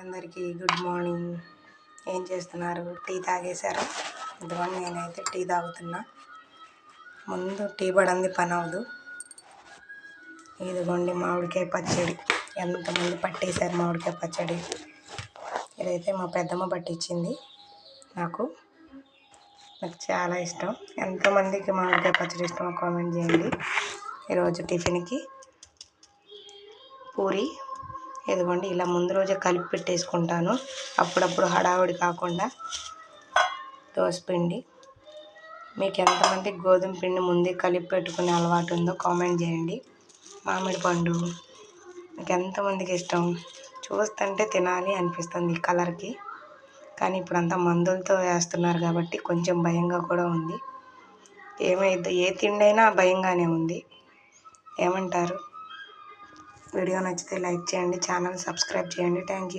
అందరికీ good morning. ఏం చేస్తున్నారు? టీ తాగేశారా? ఇదిగోండి నేనైతే టీ తాగుతున్నా. ముందు టీ పడంది పని అవ్వదు. ఇదిగోండి మామిడికాయ పచ్చడి. ఎంతమంది పట్టేశారు మామిడికాయ పచ్చడి. ఇదైతే మా పెద్దమ్మ పట్టించింది. నాకు చాలా ఇష్టం. ఎంతమందికి మామిడికాయ పచ్చడి ఇష్టమో కామెంట్ చేయండి. ఈరోజు టిఫిన్కి పూరి. ఇదిగోండి ఇలా ముందు రోజే కలిపి పెట్టేసుకుంటాను, అప్పుడప్పుడు హడావుడి కాకుండా. దోసపిండి. మీకు ఎంతమంది గోధుమ పిండి ముందే కలిపి పెట్టుకునే అలవాటు ఉందో కామెంట్ చేయండి. మామిడి పండు మీకు ఎంతమందికి ఇష్టం? చూస్తుంటే తినాలి అనిపిస్తుంది ఈ కలర్కి, కానీ ఇప్పుడంతా మందులతో వేస్తున్నారు కాబట్టి కొంచెం భయంగా కూడా ఉంది. ఏమైంది, ఏ తిండి అయినా భయంగానే ఉంది. ఏమంటారు? వీడియో నచ్చితే లైక్ చేయండి, ఛానల్ సబ్స్క్రైబ్ చేయండి. Thank you.